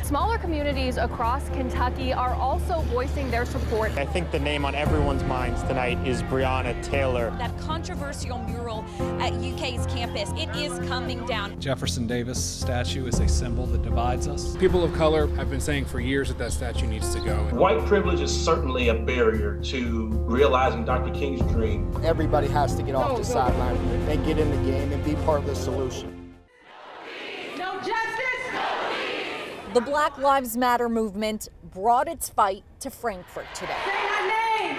Smaller communities across Kentucky are also voicing their support. I think the name on everyone's minds tonight is Breonna Taylor. That controversial mural at UK's campus, it is coming down. Jefferson Davis statue is a symbol that divides us. People of color have been saying for years that that statue needs to go. White privilege is certainly a barrier to realizing Dr. King's dream. Everybody has to get off the sideline and get in the game and be part of the solution. No justice! The Black Lives Matter movement brought its fight to Frankfort today. Say my name!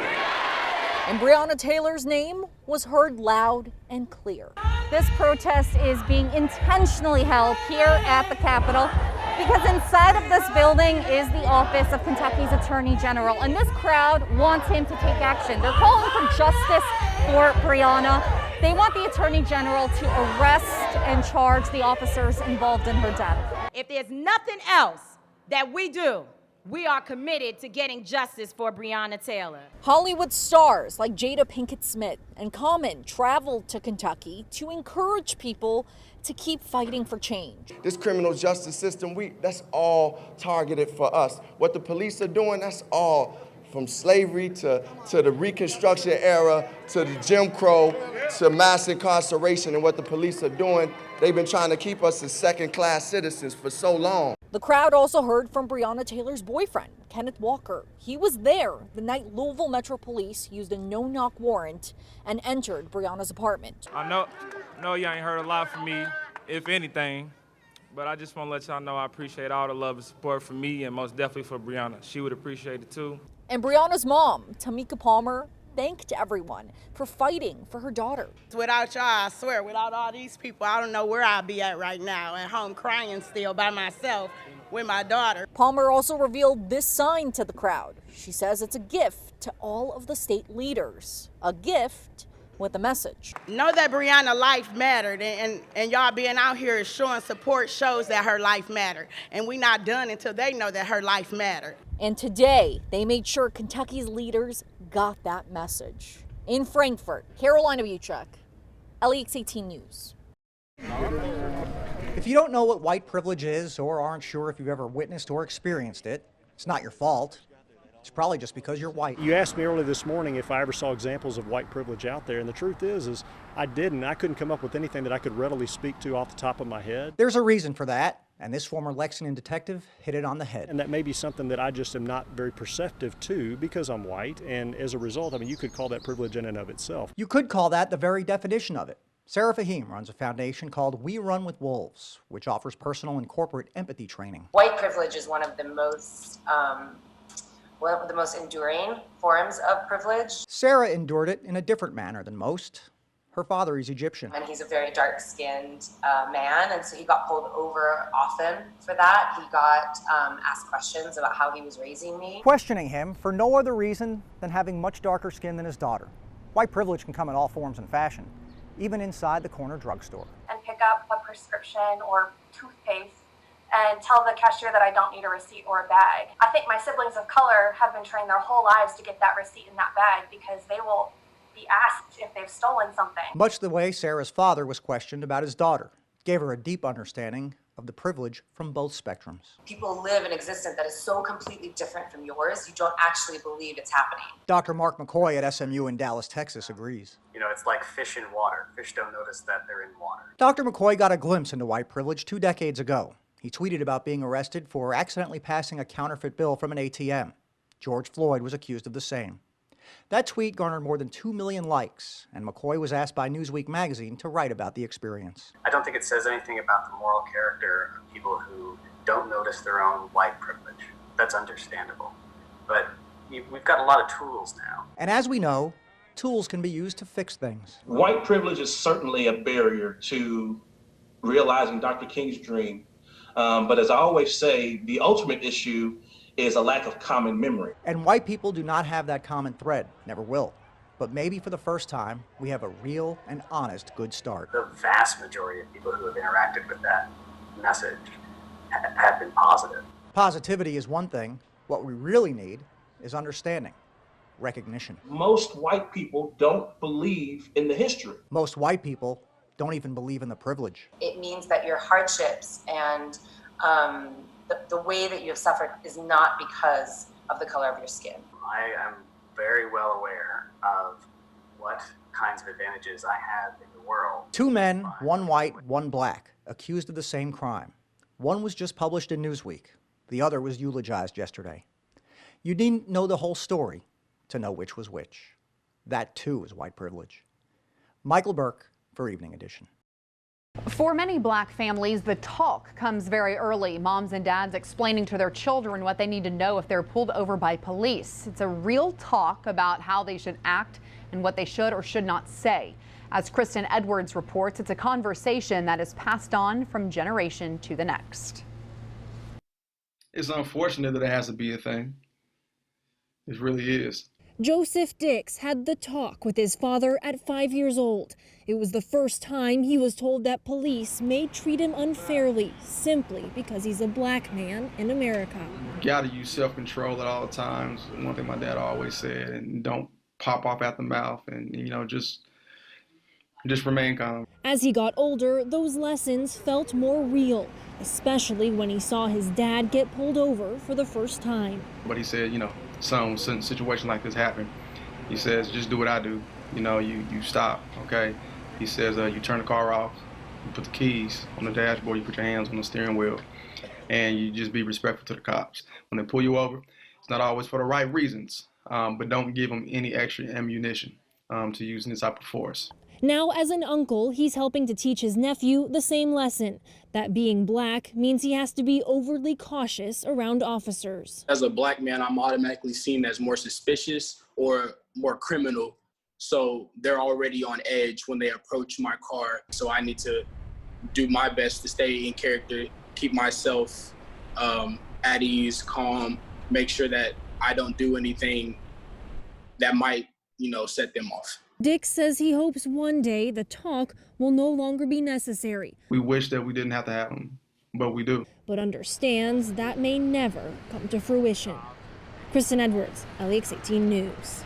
And Breonna Taylor's name was heard loud and clear. This protest is being intentionally held here at the Capitol because inside of this building is the office of Kentucky's Attorney General, and this crowd wants him to take action. They're calling for justice for Breonna. They want the Attorney General to arrest and charge the officers involved in her death. If there's nothing else that we do, we are committed to getting justice for Breonna Taylor. Hollywood stars like Jada Pinkett Smith and Common traveled to Kentucky to encourage people to keep fighting for change. This criminal justice system, that's all targeted for us. What the police are doing, that's all from slavery to the Reconstruction era, to the Jim Crow, to mass incarceration. And what the police are doing, they've been trying to keep us as second-class citizens for so long. The crowd also heard from Breonna Taylor's boyfriend, Kenneth Walker. He was there the night Louisville Metro Police used a no-knock warrant and entered Breonna's apartment. I know you ain't heard a lot from me, if anything, but I just want to let y'all know I appreciate all the love and support for me and most definitely for Breonna. She would appreciate it too. And Breonna's mom, Tamika Palmer, thanked everyone for fighting for her daughter. Without y'all, I swear, without all these people, I don't know where I'd be at right now, at home crying still by myself with my daughter. Palmer also revealed this sign to the crowd. She says it's a gift to all of the state leaders, a gift with a message. Know that Breonna's life mattered, and y'all being out here showing support shows that her life mattered. And we not done until they know that her life mattered. And today, they made sure Kentucky's leaders got that message. In Frankfort, Carolina Buchek, WLEX-TV News. If you don't know what white privilege is or aren't sure if you've ever witnessed or experienced it, it's not your fault. It's probably just because you're white. You asked me earlier this morning if I ever saw examples of white privilege out there, and the truth is I didn't. I couldn't come up with anything that I could readily speak to off the top of my head. There's a reason for that, and this former Lexington detective hit it on the head. And that may be something that I just am not very perceptive to because I'm white, and as a result, I mean, you could call that privilege in and of itself. You could call that the very definition of it. Sarah Fahim runs a foundation called We Run with Wolves, which offers personal and corporate empathy training. White privilege is one of the most enduring forms of privilege. Sarah endured it in a different manner than most. Her father is Egyptian. And he's a very dark-skinned man, and so he got pulled over often for that. He got asked questions about how he was raising me. Questioning him for no other reason than having much darker skin than his daughter. White privilege can come in all forms and fashion, even inside the corner drugstore. And pick up a prescription or toothpaste and tell the cashier that I don't need a receipt or a bag. I think my siblings of color have been trained their whole lives to get that receipt in that bag because they will be asked if they've stolen something. Much the way Sarah's father was questioned about his daughter, gave her a deep understanding of the privilege from both spectrums. People live an existence that is so completely different from yours, you don't actually believe it's happening. Dr. Mark McCoy at SMU in Dallas, Texas agrees. You know, it's like fish in water. Fish don't notice that they're in water. Dr. McCoy got a glimpse into white privilege 2 decades ago. He tweeted about being arrested for accidentally passing a counterfeit bill from an ATM. George Floyd was accused of the same. That tweet garnered more than 2 million likes, and McCoy was asked by Newsweek magazine to write about the experience. I don't think it says anything about the moral character of people who don't notice their own white privilege. That's understandable. But we've got a lot of tools now. And as we know, tools can be used to fix things. White privilege is certainly a barrier to realizing Dr. King's dream. But as I always say, the ultimate issue is a lack of common memory. And white people do not have that common thread, never will. But maybe for the first time, we have a real and honest good start. The vast majority of people who have interacted with that message have been positive. Positivity is one thing. What we really need is understanding, recognition. Most white people don't believe in the history. Most white people don't even believe in the privilege. It means that your hardships and the way that you have suffered is not because of the color of your skin. I am very well aware of what kinds of advantages I have in the world. 2 men, 1 white, 1 black, accused of the same crime. One was just published in Newsweek. The other was eulogized yesterday. You needn't know the whole story to know which was which. That, too, is white privilege. Michael Burke for Evening Edition. For many black families, the talk comes very early. Moms and dads explaining to their children what they need to know if they're pulled over by police. It's a real talk about how they should act and what they should or should not say. As Kristen Edwards reports, it's a conversation that is passed on from generation to the next. It's unfortunate that it has to be a thing. It really is. Joseph Dix had the talk with his father at 5 years old. It was the first time he was told that police may treat him unfairly simply because he's a black man in America. You gotta use self-control at all times. One thing my dad always said, and don't pop off at the mouth, and just remain calm. As he got older, those lessons felt more real, especially when he saw his dad get pulled over for the first time. But he said, son, when a situation like this happen, he says, just do what I do. You stop, okay? He says, you turn the car off, you put the keys on the dashboard, you put your hands on the steering wheel, and you just be respectful to the cops. When they pull you over, it's not always for the right reasons, but don't give them any extra ammunition to using this type of force. Now, as an uncle, he's helping to teach his nephew the same lesson, that being black means he has to be overly cautious around officers. As a black man, I'm automatically seen as more suspicious or more criminal. So they're already on edge when they approach my car. So I need to do my best to stay in character, keep myself at ease, calm, make sure that I don't do anything that might, set them off. Dick says he hopes one day the talk will no longer be necessary. We wish that we didn't have to have them, but we do. But understands that may never come to fruition. Kristen Edwards, WLEX-18 News.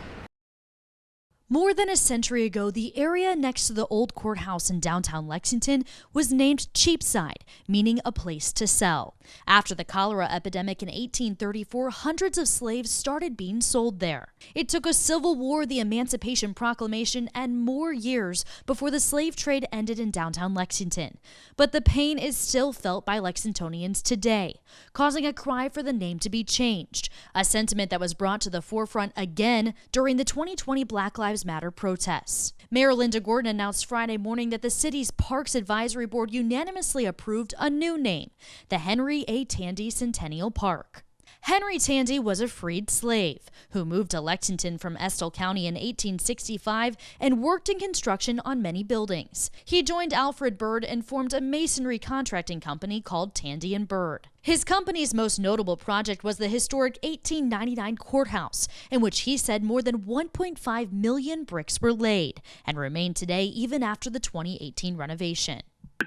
More than a century ago, the area next to the old courthouse in downtown Lexington was named Cheapside, meaning a place to sell. After the cholera epidemic in 1834, hundreds of slaves started being sold there. It took a civil war, the Emancipation Proclamation, and more years before the slave trade ended in downtown Lexington. But the pain is still felt by Lexingtonians today, causing a cry for the name to be changed, a sentiment that was brought to the forefront again during the 2020 Black Lives Matter protests. Mayor Linda Gordon announced Friday morning that the city's Parks Advisory Board unanimously approved a new name, the Henry A. Tandy Centennial Park. Henry Tandy was a freed slave who moved to Lexington from Estill County in 1865 and worked in construction on many buildings. He joined Alfred Byrd and formed a masonry contracting company called Tandy and Byrd. His company's most notable project was the historic 1899 courthouse, in which he said more than 1.5 million bricks were laid and remain today even after the 2018 renovation.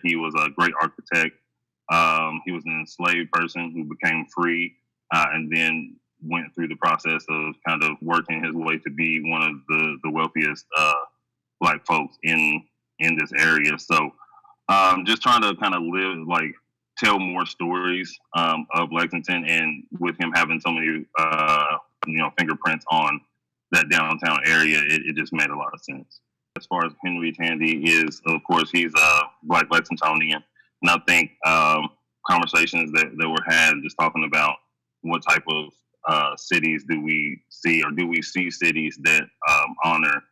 He was a great architect. He was an enslaved person who became free. And then went through the process of kind of working his way to be one of the wealthiest black folks in this area. So just trying to kind of tell more stories of Lexington, and with him having so many fingerprints on that downtown area, it just made a lot of sense. As far as Henry Tandy is, of course, he's a Black Lexingtonian, and I think conversations that were had just talking about what type of cities do we see, or do we see cities that honor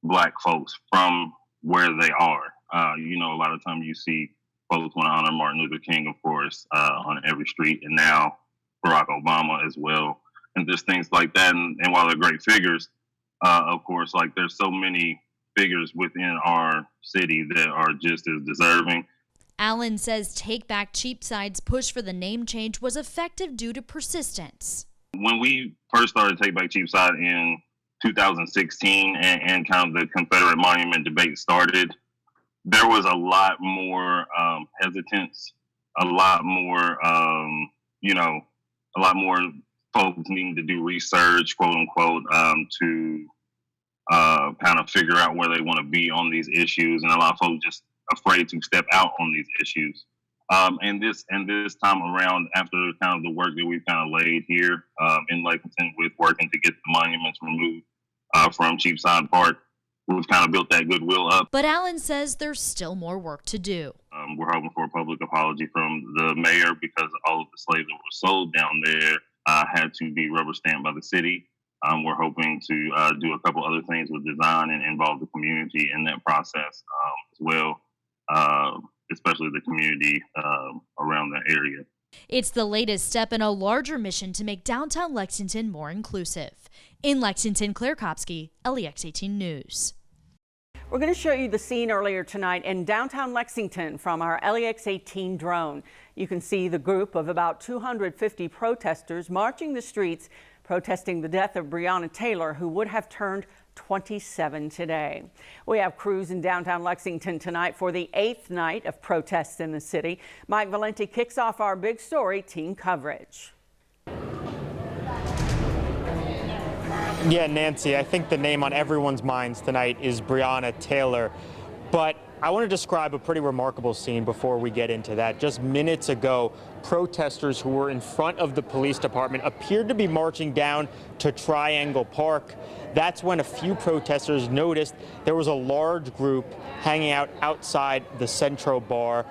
Black folks from where they are? A lot of times you see folks want to honor Martin Luther King, of course, on every street, and now Barack Obama as well, and just things like that. And while they're great figures, of course, there's so many figures within our city that are just as deserving. Allen says Take Back Cheapside's push for the name change was effective due to persistence. When we first started Take Back Cheapside in 2016 and kind of the Confederate Monument debate started, there was a lot more hesitance, a lot more folks needing to do research, quote unquote, to kind of figure out where they want to be on these issues, and a lot of folks just afraid to step out on these issues. And this time around, after kind of the work that we've kind of laid here in Lexington with working to get the monuments removed from Cheapside Park, we've kind of built that goodwill up. But Allen says there's still more work to do. We're hoping for a public apology from the mayor because all of the slaves that were sold down there had to be rubber stamped by the city. We're hoping to do a couple other things with design and involve the community in that process as well, especially the community around that area. It's the latest step in a larger mission to make downtown Lexington more inclusive. In Lexington, Claire Kopsky, LEX-18 News. We're going to show you the scene earlier tonight in downtown Lexington from our LEX-18 drone. You can see the group of about 250 protesters marching the streets protesting the death of Breonna Taylor, who would have turned 27 today. We have crews in downtown Lexington tonight for the 8th night of protests in the city. Mike Valenti kicks off our big story team coverage. Yeah, Nancy, I think the name on everyone's minds tonight is Breonna Taylor, but I want to describe a pretty remarkable scene before we get into that. Just minutes ago, protesters who were in front of the police department appeared to be marching down to Triangle Park. That's when a few protesters noticed there was a large group hanging out outside the Centro Bar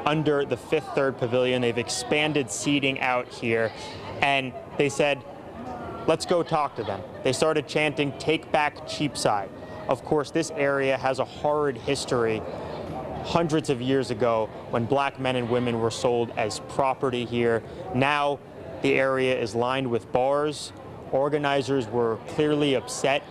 under the Fifth Third Pavilion. They've expanded seating out here, and they said, let's go talk to them. They started chanting, "Take back Cheapside." Of course, this area has a horrid history. Hundreds of years ago, when black men and women were sold as property here. Now, the area is lined with bars. Organizers were clearly upset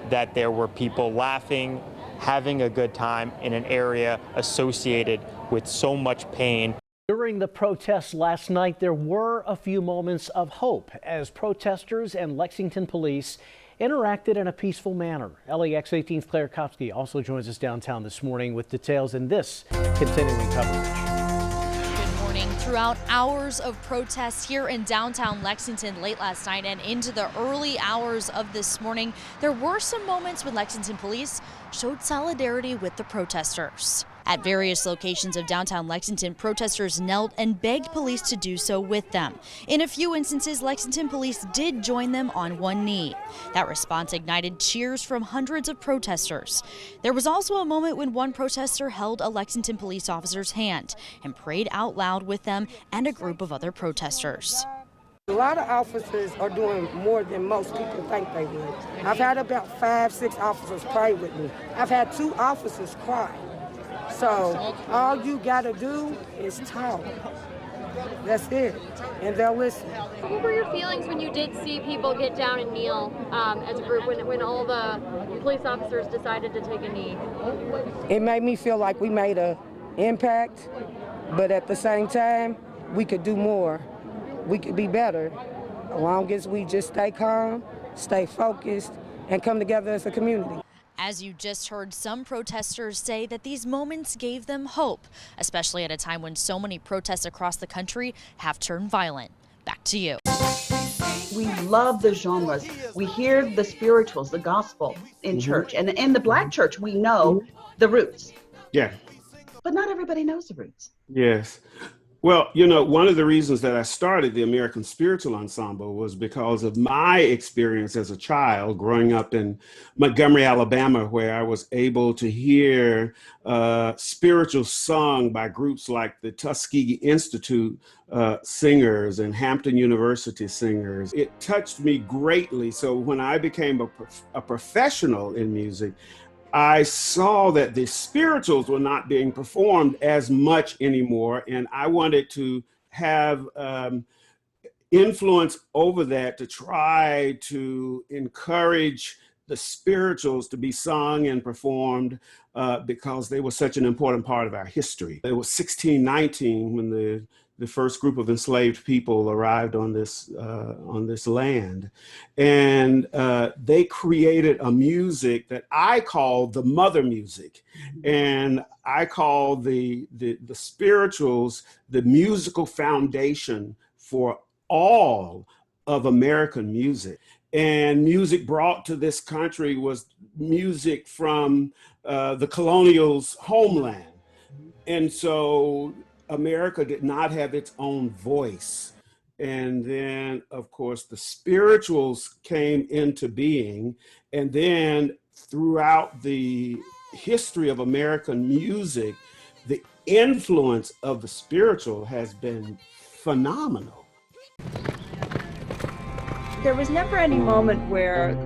that there were people laughing, having a good time in an area associated with so much pain. During the protests last night, there were a few moments of hope as protesters and Lexington police interacted in a peaceful manner. LEX-18's Claire Kopsky also joins us downtown this morning with details in this continuing coverage. Good morning. Throughout hours of protests here in downtown Lexington late last night and into the early hours of this morning, there were some moments when Lexington police showed solidarity with the protesters. At various locations of downtown Lexington, protesters knelt and begged police to do so with them. In a few instances, Lexington police did join them on one knee. That response ignited cheers from hundreds of protesters. There was also a moment when one protester held a Lexington police officer's hand and prayed out loud with them and a group of other protesters. A lot of officers are doing more than most people think they would. I've had about 5-6 officers pray with me. I've had 2 officers cry. So all you gotta do is talk. That's it, and they'll listen. What were your feelings when you did see people get down and kneel as a group, when all the police officers decided to take a knee? It made me feel like we made an impact, but at the same time, we could do more. We could be better, as long as we just stay calm, stay focused, and come together as a community. As you just heard, some protesters say that these moments gave them hope, especially at a time when so many protests across the country have turned violent. Back to you. We love the genres. We hear the spirituals, the gospel in church. And in the Black church, we know the roots. Yeah. But not everybody knows the roots. Yes. Well, you know, one of the reasons that I started the American Spiritual Ensemble was because of my experience as a child growing up in Montgomery, Alabama, where I was able to hear spiritual sung by groups like the Tuskegee Institute singers and Hampton University singers. It touched me greatly. So when I became a professional in music, I saw that the spirituals were not being performed as much anymore, and I wanted to have influence over that to try to encourage the spirituals to be sung and performed because they were such an important part of our history. It was 1619 when the first group of enslaved people arrived on this land, and they created a music that I call the mother music, and I call the spirituals the musical foundation for all of American music. And music brought to this country was music from the colonial's homeland, and so America did not have its own voice. And then, of course, the spirituals came into being. And then throughout the history of American music, the influence of the spiritual has been phenomenal. There was never any moment where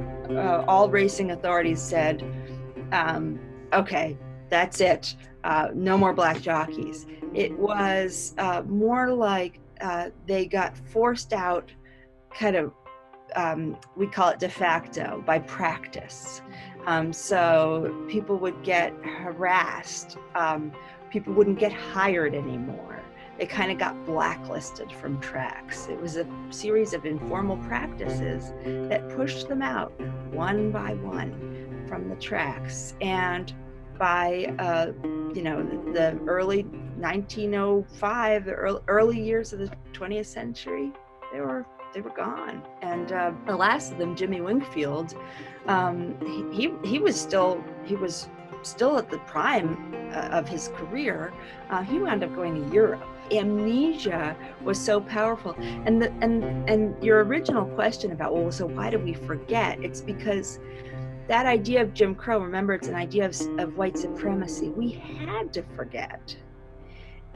all racing authorities said, okay, that's it, no more black jockeys. It was more like they got forced out kind of, we call it de facto, by practice. So people would get harassed. People wouldn't get hired anymore. They kind of got blacklisted from tracks. It was a series of informal practices that pushed them out one by one from the tracks. And by the early 1905, the early years of the 20th century, they were gone. And the last of them, Jimmy Wingfield, he was still at the prime of his career. He wound up going to Europe. Amnesia was so powerful. And your original question about, well, so why do we forget? It's because that idea of Jim Crow, remember, it's an idea of white supremacy. We had to forget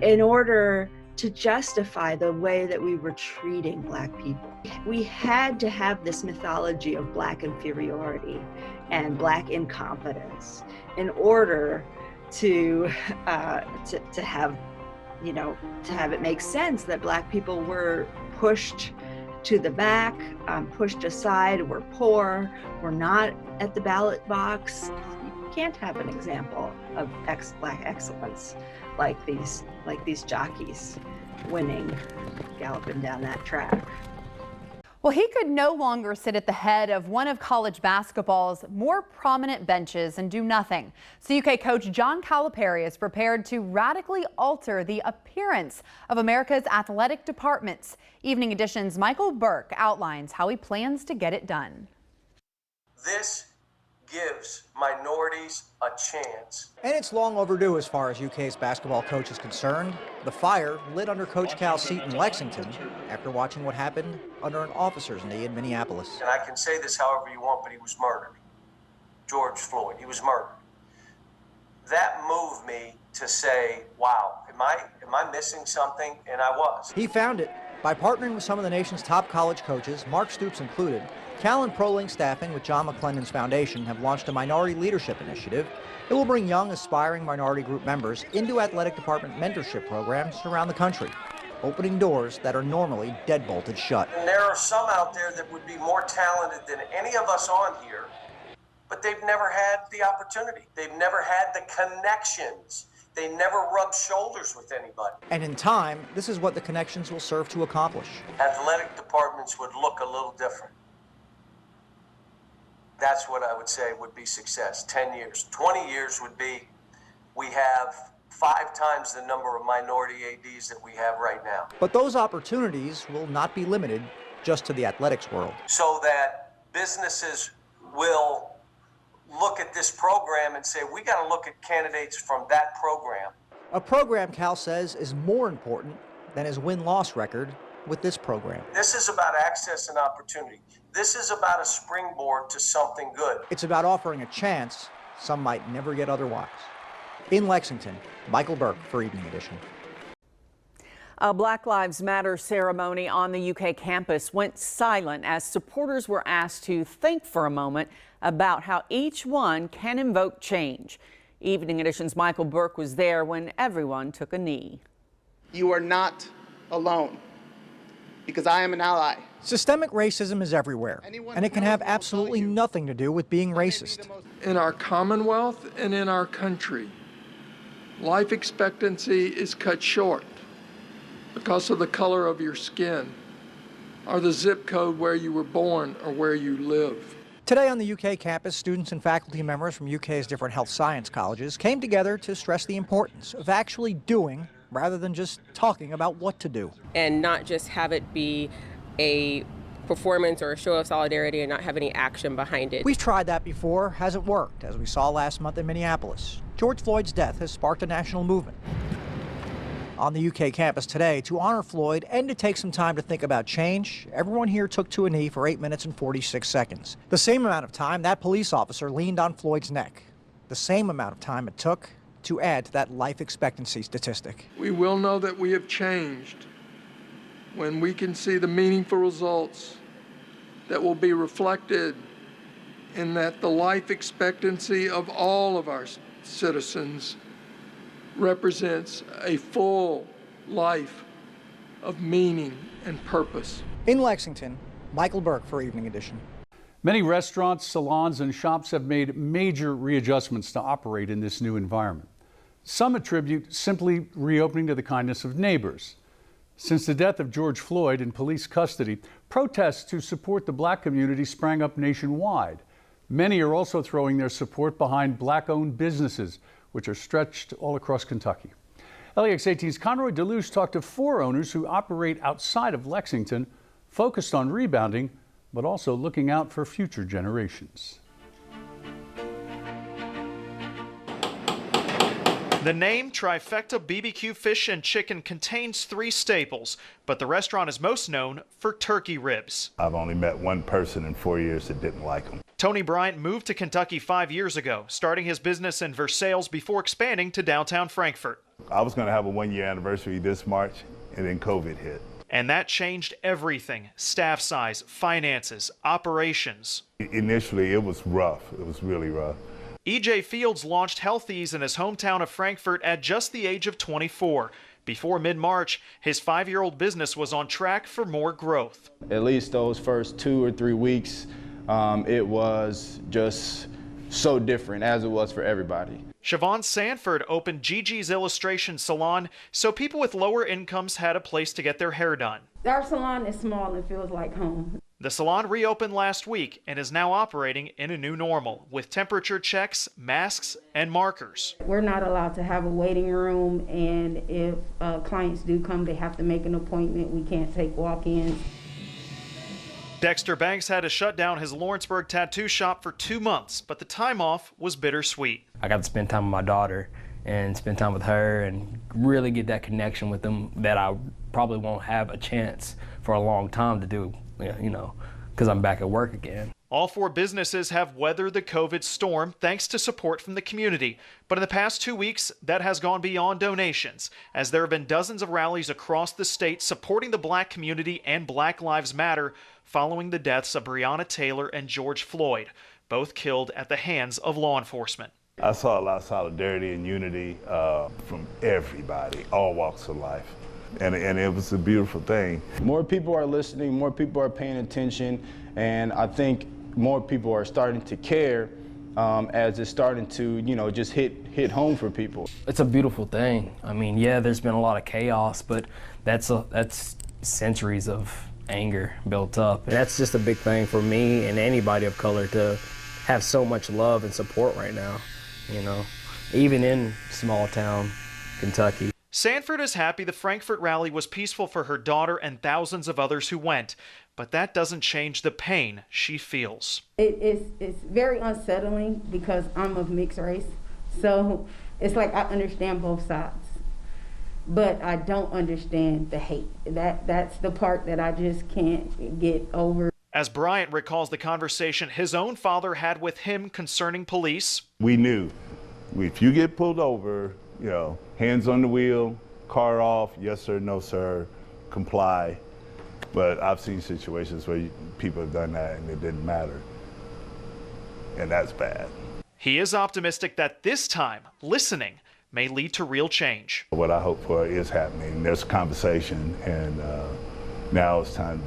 in order to justify the way that we were treating Black people. We had to have this mythology of Black inferiority and Black incompetence in order to have it make sense that Black people were pushed to the back, pushed aside, were poor, were not at the ballot box. You can't have an example of Black excellence like these jockeys winning, galloping down that track. Well, he could no longer sit at the head of one of college basketball's more prominent benches and do nothing. So UK coach John Calipari is prepared to radically alter the appearance of America's athletic departments. Evening Edition's Michael Burke outlines how he plans to get it done. This gives minorities a chance. And it's long overdue as far as UK's basketball coach is concerned. The fire lit under Coach Cal's seat in Lexington after watching what happened under an officer's knee in Minneapolis. And I can say this however you want, but he was murdered. George Floyd, he was murdered. That moved me to say, wow, am I missing something? And I was. He found it. By partnering with some of the nation's top college coaches, Mark Stoops included, Cal and ProLink staffing with John McClendon's foundation have launched a minority leadership initiative. It will bring young, aspiring minority group members into athletic department mentorship programs around the country, opening doors that are normally deadbolted shut. And there are some out there that would be more talented than any of us on here, but they've never had the opportunity. They've never had the connections. They never rubbed shoulders with anybody. And in time, this is what the connections will serve to accomplish. Athletic departments would look a little different. That's what I would say would be success. 10 years. 20 years would be, we have 5 times the number of minority ADs that we have right now. But those opportunities will not be limited just to the athletics world. So that businesses will look at this program and say, we got to look at candidates from that program. A program, Cal says, is more important than his win-loss record with this program. This is about access and opportunity. This is about a springboard to something good. It's about offering a chance some might never get otherwise. In Lexington, Michael Burke for Evening Edition. A Black Lives Matter ceremony on the UK campus went silent as supporters were asked to think for a moment about how each one can invoke change. Evening Edition's Michael Burke was there when everyone took a knee. You are not alone, because I am an ally. Systemic racism is everywhere, and it can have absolutely nothing to do with being racist. In our Commonwealth and in our country, life expectancy is cut short because of the color of your skin, or the zip code where you were born or where you live. Today on the UK campus, students and faculty members from UK's different health science colleges came together to stress the importance of actually doing rather than just talking about what to do. And not just have it be a performance or a show of solidarity and not have any action behind it. We've tried that before, hasn't worked, as we saw last month in Minneapolis. George Floyd's death has sparked a national movement. On the UK campus today, to honor Floyd and to take some time to think about change, everyone here took to a knee for 8 minutes and 46 seconds. The same amount of time that police officer leaned on Floyd's neck. The same amount of time it took to add to that life expectancy statistic. We will know that we have changed when we can see the meaningful results that will be reflected in that the life expectancy of all of our citizens represents a full life of meaning and purpose. In Lexington, Michael Burke for Evening Edition. Many restaurants, salons, and shops have made major readjustments to operate in this new environment. Some attribute simply reopening to the kindness of neighbors. Since the death of George Floyd in police custody, protests to support the black community sprang up nationwide. Many are also throwing their support behind black-owned businesses, which are stretched all across Kentucky. LEX-18's Conroy Deluge talked to 4 owners who operate outside of Lexington, focused on rebounding, but also looking out for future generations. The name Trifecta BBQ Fish and Chicken contains 3 staples, but the restaurant is most known for turkey ribs. I've only met one person in 4 years that didn't like them. Tony Bryant moved to Kentucky 5 years ago, starting his business in Versailles before expanding to downtown Frankfort. I was going to have a 1-year anniversary this March, and then COVID hit. And that changed everything: staff size, finances, operations. Initially, it was rough. It was really rough. E.J. Fields launched Healthies in his hometown of Frankfort at just the age of 24. Before mid-March, his 5-year-old business was on track for more growth. At least those first 2 or 3 weeks, it was just so different, as it was for everybody. Siobhan Sanford opened Gigi's Illustration Salon so people with lower incomes had a place to get their hair done. Our salon is small and feels like home. The salon reopened last week and is now operating in a new normal with temperature checks, masks, and markers. We're not allowed to have a waiting room, and if clients do come, they have to make an appointment. We can't take walk-ins. Dexter Banks had to shut down his Lawrenceburg tattoo shop for 2 months, but the time off was bittersweet. I got to spend time with my daughter and spend time with her and really get that connection with them that I probably won't have a chance for a long time to do, you know, because I'm back at work again. All 4 businesses have weathered the COVID storm thanks to support from the community. But in the past 2 weeks, that has gone beyond donations, as there have been dozens of rallies across the state supporting the black community and Black Lives Matter following the deaths of Breonna Taylor and George Floyd, both killed at the hands of law enforcement. I saw a lot of solidarity and unity from everybody, all walks of life. And it was a beautiful thing. More people are listening, more people are paying attention, and I think more people are starting to care as it's starting to, you know, just hit home for people. It's a beautiful thing. I mean, yeah, there's been a lot of chaos, but that's centuries of anger built up. And that's just a big thing for me and anybody of color to have so much love and support right now, you know, even in small town Kentucky. Sanford is happy the Frankfort rally was peaceful for her daughter and thousands of others who went, but that doesn't change the pain she feels. It's very unsettling because I'm of mixed race, so it's like I understand both sides, but I don't understand the hate. That's the part that I just can't get over. As Bryant recalls the conversation his own father had with him concerning police. We knew if you get pulled over, you know, hands on the wheel, car off, yes sir, no sir, comply. But I've seen situations where people have done that and it didn't matter. And that's bad. He is optimistic that this time, listening may lead to real change. What I hope for is happening. There's conversation, and now it's time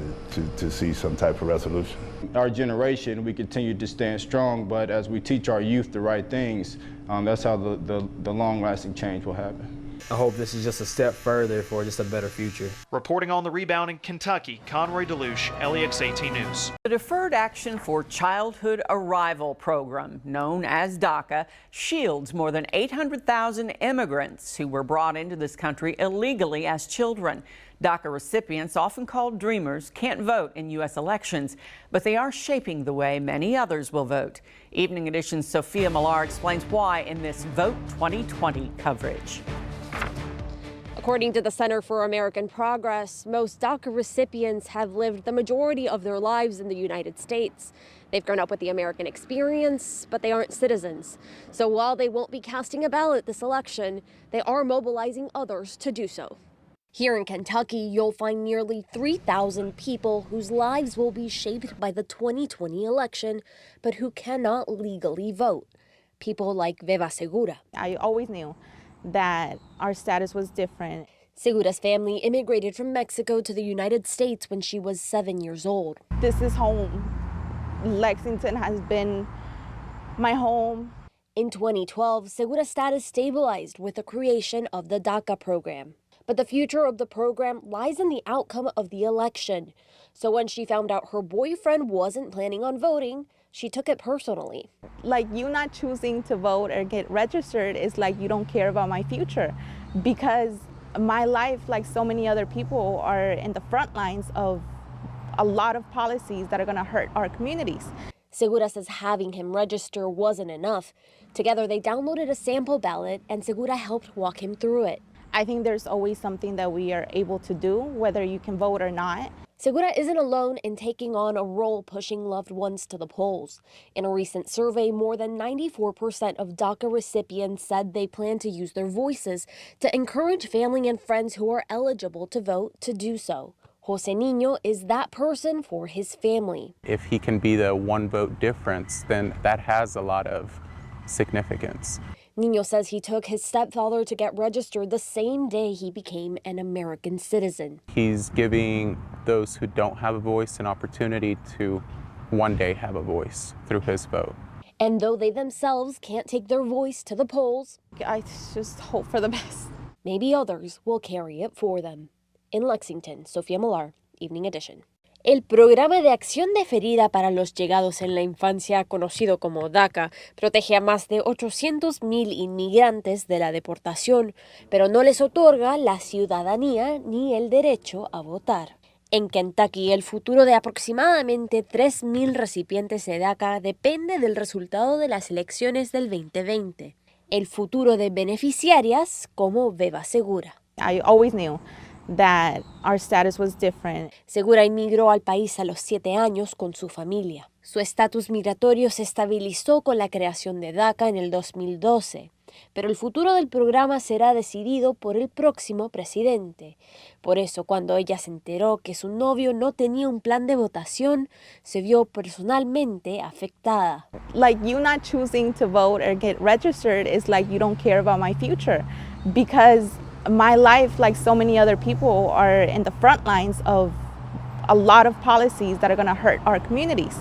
to see some type of resolution. Our generation, we continue to stand strong, but as we teach our youth the right things, that's how the long-lasting change will happen. I hope this is just a step further for just a better future. Reporting on the rebound in Kentucky, Conroy Deluge, LEX-18 News. The Deferred Action for Childhood Arrival program, known as DACA, shields more than 800,000 immigrants who were brought into this country illegally as children. DACA recipients, often called dreamers, can't vote in U.S. elections, but they are shaping the way many others will vote. Evening Edition's Sophia Millar explains why in this Vote 2020 coverage. According to the Center for American Progress, most DACA recipients have lived the majority of their lives in the United States. They've grown up with the American experience, but they aren't citizens. So while they won't be casting a ballot this election, they are mobilizing others to do so. Here in Kentucky, you'll find nearly 3,000 people whose lives will be shaped by the 2020 election, but who cannot legally vote. People like Veva Segura. I always knew that our status was different. Segura's family immigrated from Mexico to the United States when she was 7 years old. This is home. Lexington has been my home. In 2012, Segura's status stabilized with the creation of the DACA program. But the future of the program lies in the outcome of the election. So when she found out her boyfriend wasn't planning on voting, she took it personally. Like, you not choosing to vote or get registered is like you don't care about my future, because my life, like so many other people, are in the front lines of a lot of policies that are going to hurt our communities. Segura says having him register wasn't enough. Together, they downloaded a sample ballot, and Segura helped walk him through it. I think there's always something that we are able to do, whether you can vote or not. Segura isn't alone in taking on a role pushing loved ones to the polls. In a recent survey, more than 94% of DACA recipients said they plan to use their voices to encourage family and friends who are eligible to vote to do so. Jose Niño is that person for his family. If he can be the one vote difference, then that has a lot of significance. Niño says he took his stepfather to get registered the same day he became an American citizen. He's giving those who don't have a voice an opportunity to one day have a voice through his vote. And though they themselves can't take their voice to the polls, I just hope for the best. Maybe others will carry it for them. In Lexington, Sofía Molar, Evening Edition. El Programa de Acción Deferida para los Llegados en la Infancia, conocido como DACA, protege a más de 800,000 inmigrantes de la deportación, pero no les otorga la ciudadanía ni el derecho a votar. En Kentucky, el futuro de aproximadamente 3,000 recipientes de DACA depende del resultado de las elecciones del 2020. El futuro de beneficiarias como Veva Segura. I always knew that our status was different. Segura inmigró al país a los 7 años con su familia. Su estatus migratorio se estabilizó con la creación de DACA en el 2012, pero el futuro del programa será decidido por el próximo presidente. Por eso, cuando ella se enteró que su novio no tenía un plan de votación, se vio personalmente afectada. Like, you not choosing to vote or get registered is like you don't care about my future, because my life, like so many other people, are in the front lines of a lot of policies that are going to hurt our communities.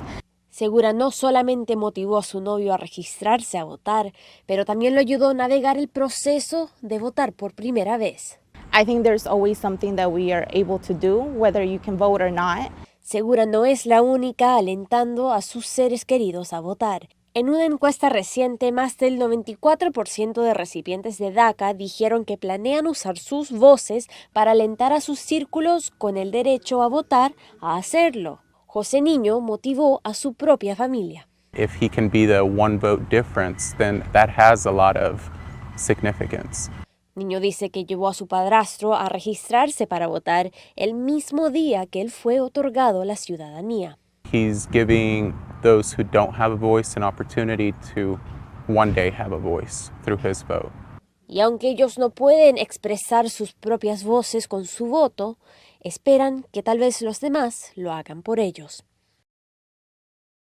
Segura no solamente motivó a su novio a registrarse a votar, pero también lo ayudó a navegar el proceso de votar por primera vez. I think there's always something that we are able to do, whether you can vote or not. Segura no es la única alentando a sus seres queridos a votar. En una encuesta reciente, más del 94% de recipientes de DACA dijeron que planean usar sus voces para alentar a sus círculos con el derecho a votar a hacerlo. José Niño motivó a su propia familia. If he can be the one vote difference, then that has a lot of significance. Niño dice que llevó a su padrastro a registrarse para votar el mismo día que él fue otorgado la ciudadanía. He's giving those who don't have a voice an opportunity to one day have a voice through his vote. Y aunque ellos no pueden expresar sus propias voces con su voto, esperan que tal vez los demás lo hagan por ellos.